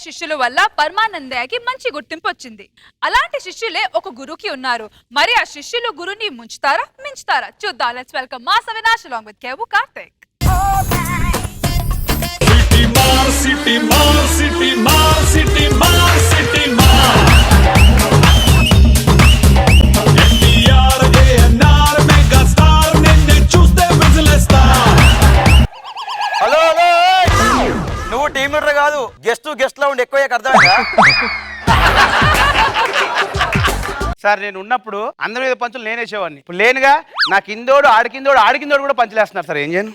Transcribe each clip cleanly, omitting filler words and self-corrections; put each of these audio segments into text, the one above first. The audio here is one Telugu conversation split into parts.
శిష్యుల వల్ల పరమానందయ్యకి మంచి గుర్తింపు వచ్చింది. అలాంటి శిష్యులే ఒక గురుకి ఉన్నారు. మరి ఆ శిష్యులు గురుని ముంచుతారా మించుతారా చూద్దాం. Let's welcome mass Avinash along with Kevvu Karthik. City Mall, City Mall, City Mall, City Mall. NTR, ANR, Mega Star, నిన్నే చూస్తే విజిలేస్తా. హలో హలో, నువ్వు టీమ్ లీడర్ కాదు, గెస్ట్ లా ఉండి ఎక్కువ అర్థమైందా? సార్ నేను ఉన్నప్పుడు అందరి మీద పంచులు నేనేసేవాడిని. ఇప్పుడు లేనుగా నాకు ఇందోడు ఆడికిందోడు కూడా పంచులేస్తున్నారు సార్. ఏం చేయను?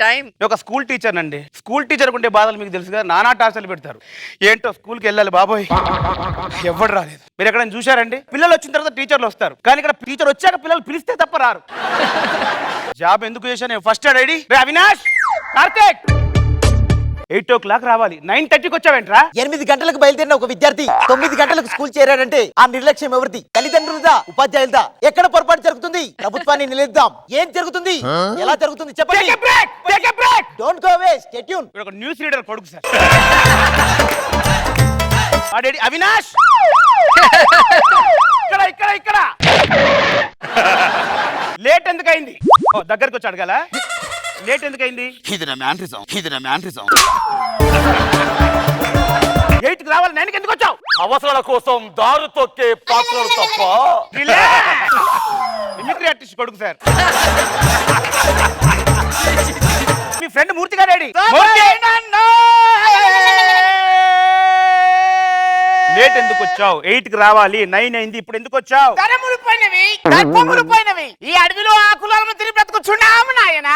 టైం ఒక స్కూల్ టీచర్ అండి. స్కూల్ టీచర్ ఉండే బాధలు మీకు తెలుసు కదా, నానా టార్చర్లు పెడతారు. ఏంటో స్కూల్కి వెళ్ళాలి బాబోయ్, ఎవరు రాలేదు. మీరు ఎక్కడైనా చూశారండి? పిల్లలు వచ్చిన తర్వాత టీచర్లు వస్తారు, కానీ ఇక్కడ టీచర్ వచ్చాక పిల్లలు పిలిస్తే తప్ప రారు. జాబ్ ఎందుకు చేశాను? First ready Avinash, Karthik 8 o'clock రావాలి. 9:30కి వచ్చావేంట్రా? 8 గంటలకు బయలుదేరిన ఒక విద్యార్థి 9 గంటలకు స్కూల్ చేరాడంటే ఆ నిర్లక్ష్యం ఎవరిది? తల్లిదండ్రులదా, ఉపాధ్యాయులదా? ఎక్కడ పొరపాటు జరుగుతుంది? ప్రభుత్వాన్ని నిలదీద్దాం. ఏం జరుగుతుంది, ఎలా జరుగుతుంది చెప్పండి. Don't go away, stay tune. ఒక న్యూస్ రీడర్ కొడుకు సార్. అవినాష్ ఇక్కడ లేట్ ఎందుకైంది? దగ్గరకు వచ్చి అడగాల, లేట్ ఎందుకైంది? ఇది నా మ్యాన్రిజం. 8కి రావాలి, 9కి ఎందుకు వచ్చావు? అవసరాల కోసం దారు తొక్కే పాత్రలు తప్ప. మిమిక్రీ ఆర్టిస్ట్ కొడుకు సార్. మీ ఫ్రెండ్ మూర్తి గారు రెడీ. లేట్ ఎందుకు వచ్చావు? 8కి రావాలి, 9 అయింది, ఇప్పుడు ఎందుకు వచ్చావు? ఈ అడవిలో ఆకులను తిరిగి బ్రతుకుచున్నాము నాయనా.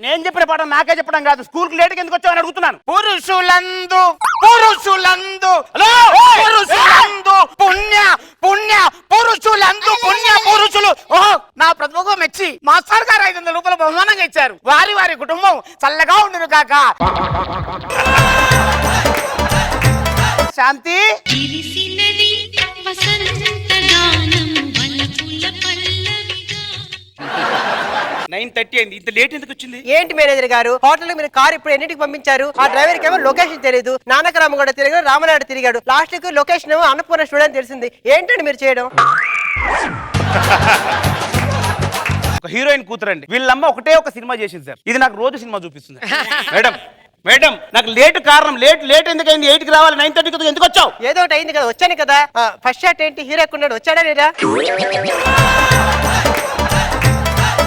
నేను చెప్పిన పాఠం నాకే చెప్పడం కాదు, స్కూల్కి లేట్కి ఎందుకు వచ్చావు అని అడుగుతున్నాను. పురుషులందు పుణ్య పురుషులు. ఓహో, నా ప్రతిభకు మెచ్చి మాస్టర్ గారు 500 రూపాయలు బహుమానంగా ఇచ్చారు. వారి కుటుంబం చల్లగా ఉండును కాక. శాంతి 9:30 అయింది, ఇంత లేట్ ఎందుకు వచ్చింది? ఏంటి మేనేజర్ గారు, హోటల్ మీరు కార్ ఇప్పుడు ఎన్నింటికి పంపించారు? ఆ డ్రైవర్ కి ఏమో లొకేషన్ తెలియదు. నానకరామ కూడా తిరిగాడు, రామనాయుడు తిరిగాడు, లాస్ట్ కి లొకేషన్ ఏమో అన్నపూర్ణ స్టూడెంట్ తెలిసింది. ఏంటండి మీరు చేయడం? ఒక హీరోయిన్ కూతురండి, వీళ్ళమ్మ ఒకటే ఒక సినిమా చేసింది సార్. ఇది నాకు రోజు సినిమా చూపిస్తుంది. మేడం నాకు లేట్ కారణం. లేట్ ఎందుకైంది? 8కి రావాలి, 9:30కి ఎందుకు వచ్చావు? ఏదో ఒకటి అయింది కదా, వచ్చాను కదా. ఫస్ట్ షాట్ ఏంటి, హీరో ఎక్కున్నాడు, వచ్చాడా లేదా?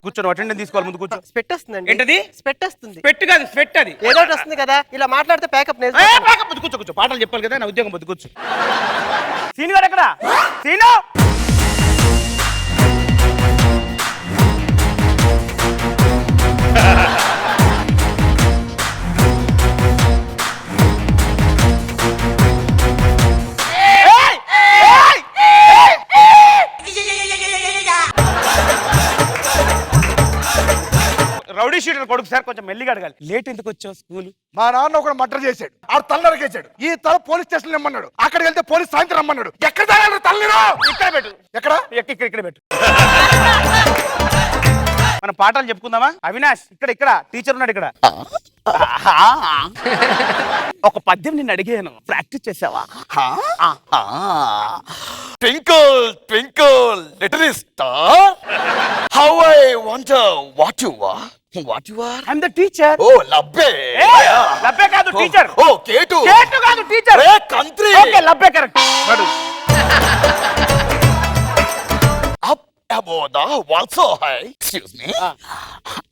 కూర్చొని అటెండెన్స్ తీసుకోవాలి, ముందు కూర్చో. స్పెట్ వస్తుందండి. ఏంటది? స్పెట్ వస్తుంది. పెట్టు కాదు, స్వెట్. అది ఏదో ఒకటి వస్తుంది కదా, ఇలా మాట్లాడితే ప్యాకప్ కూర్చో. పాటలు చెప్పాలి కదా, నా ఉద్యోగం పొద్దు కూర్చో. సీను గారు ఎక్కడ? సీను రౌడీ షీటర్ కొడుకు సార్, కొంచెం మెల్లిగా అడగాలి. లేట్ ఎందుకు వచ్చావు స్కూల్? మా నాన్న ఒకడు మర్డర్ చేశాడు, ఆ తల నరికేశాడు. ఈ తల పోలీస్ స్టేషన్ రమ్మన్నాడు, అక్కడికి వెళ్తే పోలీస్ సాయంత్రం రమ్మన్నాడు. ఎక్కడ తల తల్లిరా? ఇక్కడ పెట్టు. ఎక్కడ? ఇక్కడ పెట్టు. మనం పాఠాలు చెప్పుకుందామా? అవినాష్ ఇక్కడ టీచర్ ఉన్నాడు ఇక్కడ. ఒక పద్యం నిన్ను అడిగాను, ప్రాక్టీస్ చేసావా? Twinkle, twinkle, little star, how I wonder what you are. What you are? I'm the teacher. Oh, Labbe. లబ్బే కాదు టీచర్. Oh, K2. K2 కాదు టీచర్. Hey, country. ఓకే, లబ్బే correct. Up above the wall so high. Excuse me.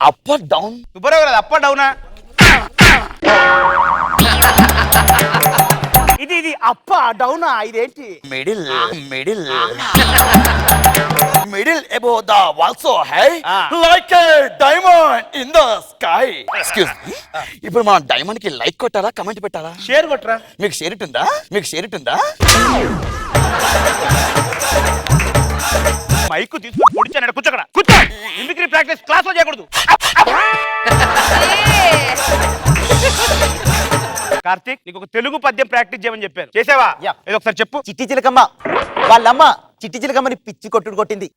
Up or down? Subbarao గారు, అప్ డౌనా? ఇది అప్ప డౌనా? ఇదేంటి? Middle above the wall so high, like a diamond in the sky. Excuse me. ఇప్పుడు మనం డైమండ్ కి లైక్ కొట్టారా, కమెంట్ పెట్టారా? షేర్ కొట్టరా. మీకు షేర్ ఉంటుందా? మైకు తీసుకుని పొడిచాను. కూర్చో. మిమిక్రీ ప్రాక్టీస్ క్లాస్ లో చేయకూడదు. కార్తీక్, నీకు ఒక తెలుగు పద్యం ప్రాక్టీస్ చేయమని చెప్పాను, చేసావా? ఏదో ఒకసారి చెప్పు. చిట్టి చిలకమ్మ వాళ్ళమ్మ చిట్టి చిలకమ్మని పిచ్చి కొట్టుడు కొట్టింది.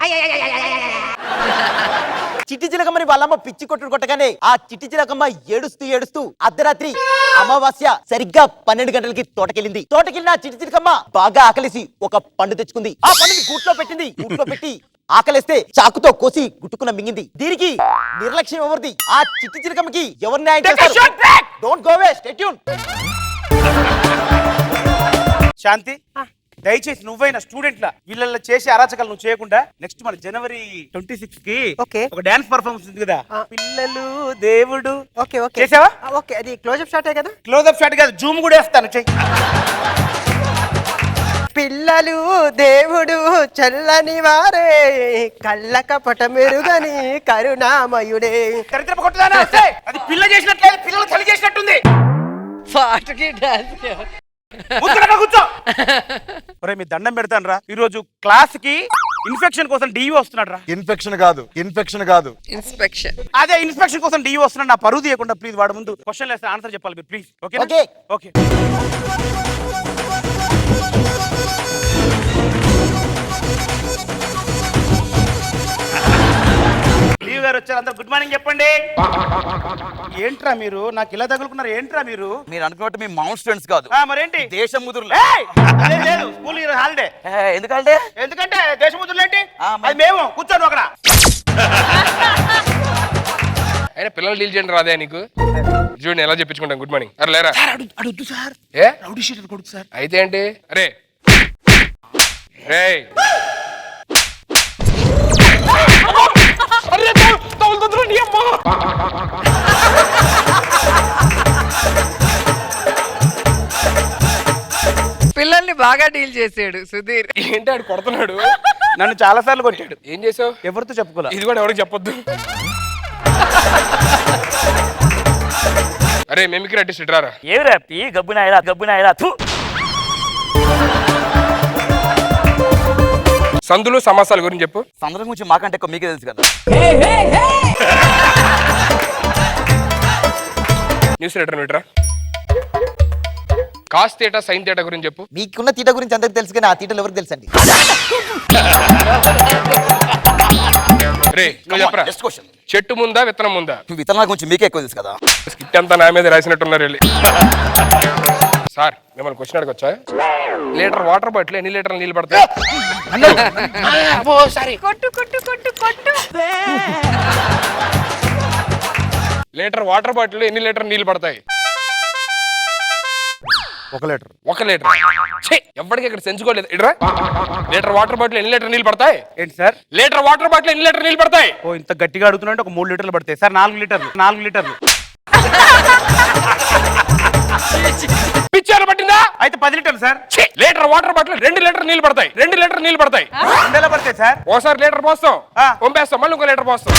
చిట్టి చిలకమ్మని వాళ్ళమ్మ పిచ్చి కొట్టుడు కొట్టగానే ఆ చిట్టి చిలకమ్మ ఏడుస్తూ అర్ధరాత్రి అమావాస్య సరిగ్గా 12 గంటలకి తోటకెళ్ళింది. తోటకెళ్ళిన చిట్టి చిలకమ్మ బాగా ఆకలిసి ఒక పండు తెచ్చుకుంది. ఆ పండుని గూట్లో పెట్టింది. గూట్లో పెట్టి ఆకలిస్తే చాకుతో కోసి గుట్టుకున్న మింగింది. దీనికి నిర్లక్ష్యం ఎవరిది? ఆ చిట్టి చిలకమ్మకి ఎవరు న్యాయం చేస్తారు? Don't go away, stay tuned. Shanti దయచేసి నువ్వైనా స్టూడెంట్ లా వీళ్ళ చేసే అరాచకాలు నువ్వు చేయకుండా నెక్స్ట్ మన జనవరి 26 కి Okay. ఒక డాన్స్ పర్ఫార్మెన్స్ ఉంది కదా, పిల్లలు దేవుడు. ఓకే ఓకే చేసావా? ఓకే, అది క్లోజ్అప్ షాటే కదా. క్లోజ్అప్ షాట్ కాదు, జూమ్ కూడా వేస్తాను. చెయ్యి. పిల్లలు దేవుడు చల్లని వారే కళ్ళక పటమెరుగని కరుణామయుడే. దరిద్రపు కొట్టుదానా? అది పిల్ల చేసినట్లేదు, పిల్లలు చలి చేసినట్టుంది. పాటకి డాన్స్ కూర్చో. ఒరే మీ దండం పెడతాను రా, ఈ రోజు క్లాస్ కి ఇన్ఫెక్షన్ కోసం డిఈ వస్తున్నాడు రా. ఇన్ఫెక్షన్ కాదు ఇన్స్పెక్షన్. అదే ఇన్స్పెక్షన్ కోసం డిఈ వస్తున్నాడు. నా పరువు తీయకుండా ప్లీజ్ వాడు ముందు క్వశ్చన్ వేస్తే ఆన్సర్ చెప్పాలి మీరు please. Okay okay. Okay. Leave గారు వచ్చారు, అందరు గుడ్ మార్నింగ్ చెప్పండి. ఏంట్రా మీరు నాకు ఇలా తగులుకున్నారు? ఏంట్రా మీరు? మీరు అనుకున్నట్టు మీ మౌంట్ స్టూడెంట్స్ కాదు, మరేంటి? దేశం ముదురులు. లేదు స్కూల్ హాలిడే. ఎందుకంటే ఎందుకంటే దేశముద్రులు ఏంటి? మరి- అది మేము కూర్చోండి అక్కడ. అయినా పిల్లలు డీల్ చేయండి రాదే నీకు? చూడండి ఎలా చెప్పించుకుంటాం. Good morning. అరే లేరా. అడుగుద్దు సార్, ఏ రౌడీ షీటర్ కొడుకు సార్. అయితే ఏంటి? అరే రే పిల్లల్ని బాగా డీల్ చేసాడు సుధీర్. ఏంటి ఆడు కొడుతున్నాడు? నన్ను చాలా సార్లు కొట్టాడు. ఏం చేసావు? ఎవరితో చెప్పుకోలే. ఇది కూడా ఎవరికి చెప్పొద్దు. అరే మెమిక్రీ ఆర్టిస్ట్ రారా. ఏమి రేపి గబ్బునాయరా సందులు సమాసాల గురించి చెప్పు. సందర్భం గురించి మాకంటే ఎక్కువ మీకే తెలుసు కదా. న్యూస్ లెటర్ విట్రా. కాస్ థీటా సైన్ థీటా గురించి చెప్పు. మీకున్న తీట గురించి అందరికి తెలుసు కానీ ఆ తీటలు ఎవరికి తెలుసండి? రే నువ్వు చెప్పరా. Next question. చెట్టు ముందా విత్తనం ముందా? విత్తనాల గురించి మీకే ఎక్కువ తెలుసు కదా. స్కిట్ అంతా నా మీద రాసినట్టున్నారు వెళ్ళి. సార్ మిమ్మల్ని క్వశ్చన్ అడగొచ్చా? లీటర్ వాటర్ బాటిల్ ఎన్ని లీటర్లు నీళ్ళు పడతాయి? కొట్టు కొట్టు కొట్టు కొట్టు. లీటర్ వాటర్ బాటిల్ ఎన్ని లీటర్ నీళ్ళు పడతాయి? 1 లీటర్. 1 లీటర్. ఎప్పటికీ ఇక్కడ సెంచుకోలేదు. ఇడ్రా లీటర్ వాటర్ బాటిల్ ఎన్ని లీటర్ నీళ్ళు పడతాయి? ఏంటి సార్? లీటర్ వాటర్ బాటిల్ ఎన్ని లీటర్ నీళ్ళు పడతాయి? ఓ ఇంత గట్టిగా అడుగుతున్నా ఒక 3 లీటర్లు పడతాయి సార్. 4 లీటర్లు. పిచ్చారు పట్టిందా? అయితే 10 లీటర్లు sir. Litre water bottle 2 litre నీళ్ళు పడతాయి. 2 లీటర్ నీళ్ళు పడతాయి. 2 పడతాయి సార్. ఓసారి లీటర్ పోస్తాం, పంపేస్తాం, మళ్ళీ ఇంకో లీటర్ పోస్తాం.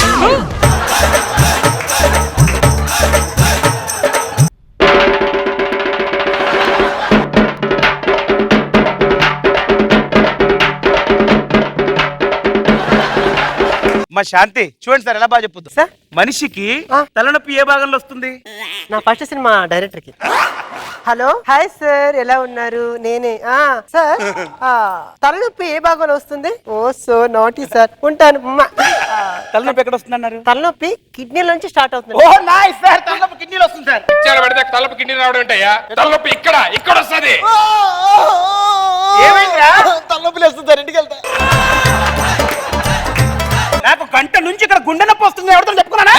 మా శాంతి చూడండి సార్ ఎలా బాగా చెప్పుద్దు సార్? మనిషికి ఆ. తలనొప్పి ఏ భాగంలో వస్తుంది? నా ఫస్ట్ సినిమా డైరెక్టర్ కి. హలో హాయ్ సార్, ఎలా ఉన్నారు? నేనే సార్. తలనొప్పి ఏ భాగంలో వస్తుంది? ఓ సో నాటి సార్, ఉంటాను. తలనొప్పి ఎక్కడ వస్తుంది అన్నారు? తలనొప్పి కిడ్నీల నుంచి స్టార్ట్ అవుతుంది. ఓ నైస్ సార్, తలనొప్పి కిడ్నీలో వస్తుంది సార్. పిచ్చారు పడితే తలపు కిడ్నీ రావడం ఉంటాయా? తలనొప్పి ఇక్కడ వస్తుంది. ఏమైందిరా? తలనొప్పి లేస్తుంది సార్, ఇంటికి వెళ్తా. నాకు గంట నుంచి ఇక్కడ గుండె నొప్పి వస్తుంది. ఎవరితో చెప్పుకున్నానా?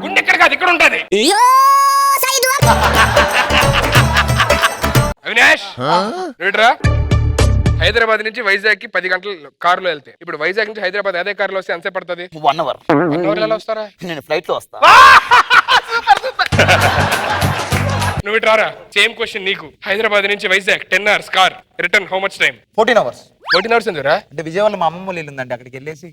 గుండె ఇక్కడ కాదు, ఇక్కడ ఉంటది. అవినాష్ రేట్రా. హైదరాబాద్ నుంచి వైజాగ్ కి 10 గంటలు కారులో వెళ్తే, ఇప్పుడు వైజాగ్ నుంచి హైదరాబాద్ అదే కారులో వస్తే ఎంతసేపు పడుతుంది? 1 అవర్. 1 అవర్ ఎలా వస్తారా? నేను ఫ్లైట్ లో వస్తా. నువ్వు ఇటు రారా. సేమ్ క్వశ్చన్ నీకు. హైదరాబాద్ నుంచి Vizag 10 hours car, return how much time? 14 hours. 14 hours ఎందుకురా? అంటే విజయవాడలో మా అమ్మమ్మ ఇల్లు ఉందండి, అక్కడికి వెళ్ళేసి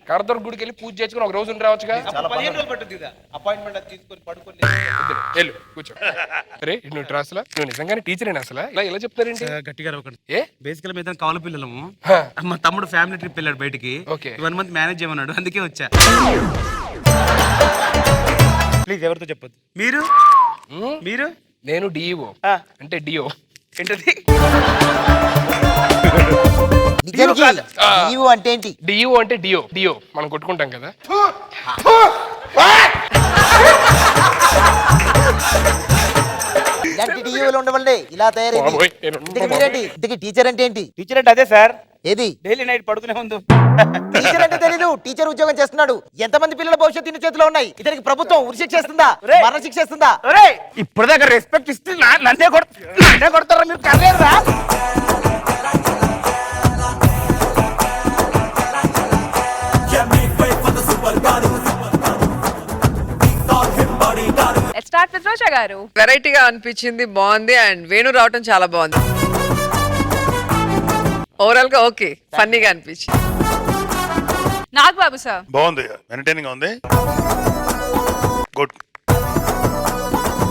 కరదర్ గుడికి వెళ్ళి పూజ చేసుకుని ఒక రోజు ఉండి రావచ్చుగా. 15 రోజులు పట్టుద్ది కదా. అపాయింట్మెంట్ అది తీసుకొని పడుకొని వెళ్ళు కూర్చో. అరే నువ్వు ఇటు రా. అసలు నువ్వు నిజంగానే టీచరేనా? అసలు ఇలా చెప్తారేంటి? గట్టిగా రవ్వకండి. ఏ బేసికల్ మీద కవల పిల్లలము. హా. మా తమ్ముడు ఫ్యామిలీ ట్రిప్ వెళ్ళాడు బయటికి. ఓకే. 1 month మేనేజ్ చేయమన్నాడు, అందుకే వచ్చా. ప్లీజ్ ఎవరితో చెప్పొద్దు. మీరు మ్? మీరు నేను డిఓ ఆ. అంటే డిఓ ఏంటది నిజానికి కాదు. నీవు అంటే ఏంటి? డియో అంటే డియో మనం కొట్టుకుంటాం కదా. ఇలాంటి టీవీలు ఉండవల్లే ఇలా తయారైంది. బాబోయ్, నేను ఇంతకీ మీరేంటి? ఇంతకీ టీచర్ అంటే ఏంటి? టీచర్ అంటే అదే సార్, ఏది డైలీ నైట్ పడుకునే ముందు టీచర్ అంటే తెలీదు. టీచర్ ఉద్యోగం చేస్తున్నాడు. ఎంతమంది పిల్లల భవిష్యత్తు ఇన్ని చేతిలో ఉన్నాయి. ఇతనికి ప్రభుత్వం ఉరి శిక్ష ఇస్తుందా, ఒరేయ్. మరణ శిక్ష ఇస్తుందా? ఒరే ఇప్పుడు దాకా రెస్పెక్ట్ ఇస్తే నన్నే కొడతారా మీరు? కర్రేరా లెట్స్ స్టార్ట్ విత్ రోజా గారు. వెరైటీగా అనిపించింది, బాగుంది. అండ్ వేణు రావటం చాలా బాగుంది. ఓవరాల్ గా ఓకే, ఫన్నీగా అనిపించింది. నాగబాబు సార్. బాగుంది, ఎంటర్టైనింగ్ ఉంది. గుడ్.